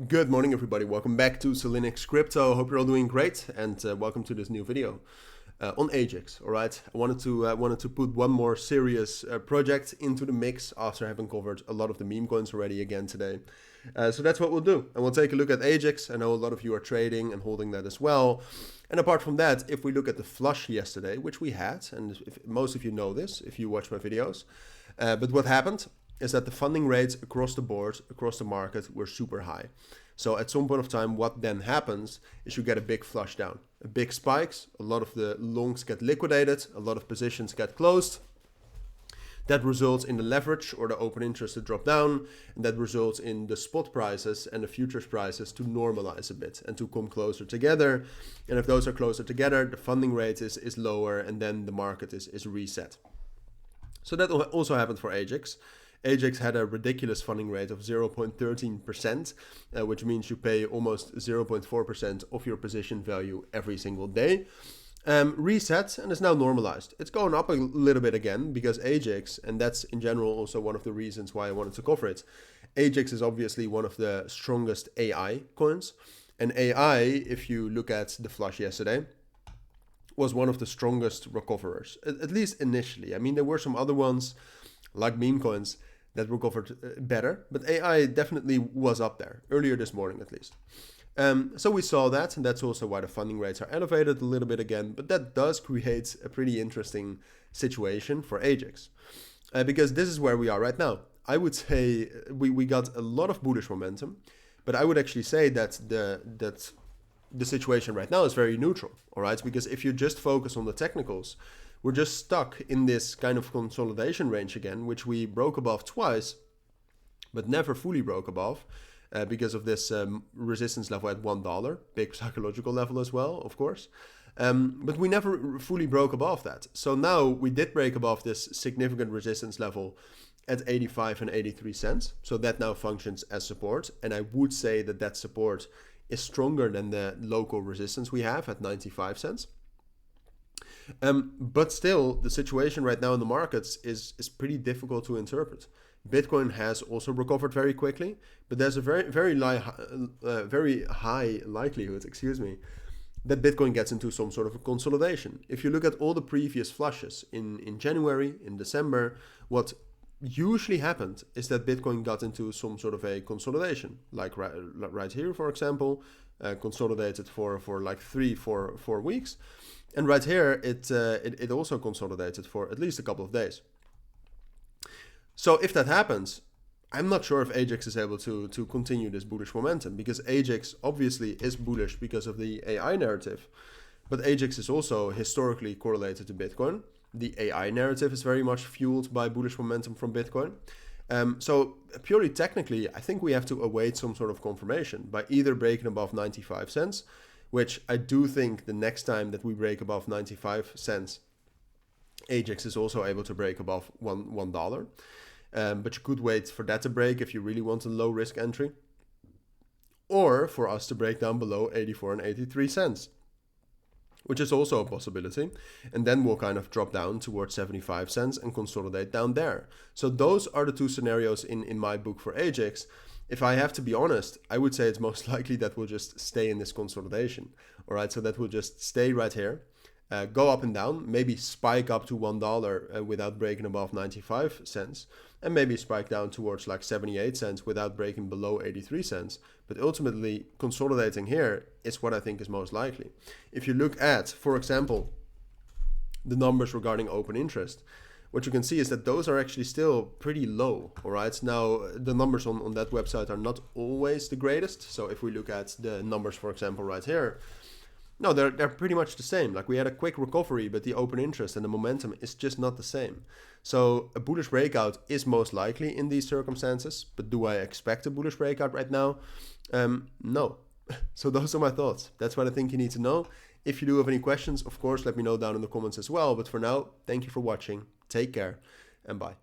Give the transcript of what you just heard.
Good morning, everybody. Welcome back to Cilinix Crypto. Hope you're all doing great, and welcome to this new video on Agix. All right, I wanted to put one more serious project into the mix after having covered a lot of the meme coins already again today. So that's what we'll do, and we'll take a look at Agix. I know a lot of you are trading and holding that as well. And apart from that, if we look at the flush yesterday, which we had, and most of you know this if you watch my videos, but what happened is that the funding rates across the board, across the market, were super high. So at some point of time, what then happens is you get a big flush down, a big spikes, a lot of the longs get liquidated, a lot of positions get closed. That results in the leverage or the open interest to drop down, and that results in the spot prices and the futures prices to normalize a bit and to come closer together. And if those are closer together, the funding rate is lower, and then the market is reset. So that also happened for Agix. Agix had a ridiculous funding rate of 0.13%, which means you pay almost 0.4% of your position value every single day. Resets and is now normalized. It's going up a little bit again because Agix, and that's in general also one of the reasons why I wanted to cover it. Agix is obviously one of the strongest AI coins. And AI, if you look at the flush yesterday, was one of the strongest recoverers, at least initially. I mean, there were some other ones like meme coins that recovered better, but AI definitely was up there earlier this morning at least. So we saw that, and that's also why the funding rates are elevated a little bit again, but that does create a pretty interesting situation for Agix, because this is where we are right now. I would say we got a lot of bullish momentum, but I would actually say that the situation right now is very neutral, all right? Because if you just focus on the technicals, we're just stuck in this kind of consolidation range again, which we broke above twice, but never fully broke above because of this resistance level at $1, big psychological level as well, of course. But we never fully broke above that. So now we did break above this significant resistance level at 85 and 83 cents. So that now functions as support. And I would say that that support is stronger than the local resistance we have at 95 cents. But still, the situation right now in the markets is pretty difficult to interpret. Bitcoin has also recovered very quickly, but there's a very high likelihood, that Bitcoin gets into some sort of a consolidation. If you look at all the previous flushes in January, in December, what usually happened is that Bitcoin got into some sort of a consolidation, like right here, for example, consolidated for like 3-4 weeks. And right here, it also consolidated for at least a couple of days. So if that happens, I'm not sure if Agix is able to continue this bullish momentum, because Agix obviously is bullish because of the AI narrative, but Agix is also historically correlated to Bitcoin. The AI narrative is very much fueled by bullish momentum from Bitcoin. So purely technically, I think we have to await some sort of confirmation by either breaking above 95 cents, which I do think the next time that we break above 95 cents, Agix is also able to break above $1. But you could wait for that to break if you really want a low risk entry, or for us to break down below 84 and 83 cents, which is also a possibility. And then we'll kind of drop down towards 75 cents and consolidate down there. So those are the two scenarios in my book for Agix. If I have to be honest, I would say it's most likely that we'll just stay in this consolidation. All right, so that will just stay right here, go up and down, maybe spike up to $1 without breaking above 95 cents, and maybe spike down towards like 78 cents without breaking below 83 cents. But ultimately, consolidating here is what I think is most likely. If you look at, for example, the numbers regarding open interest, what you can see is that those are actually still pretty low, all right? Now, the numbers on that website are not always the greatest. So if we look at the numbers, for example, right here, no, they're pretty much the same. Like, we had a quick recovery, but the open interest and the momentum is just not the same. So a bullish breakout is most likely in these circumstances, but do I expect a bullish breakout right now? No. So those are my thoughts. That's what I think you need to know. If you do have any questions, of course, let me know down in the comments as well. But for now, thank you for watching. Take care and bye.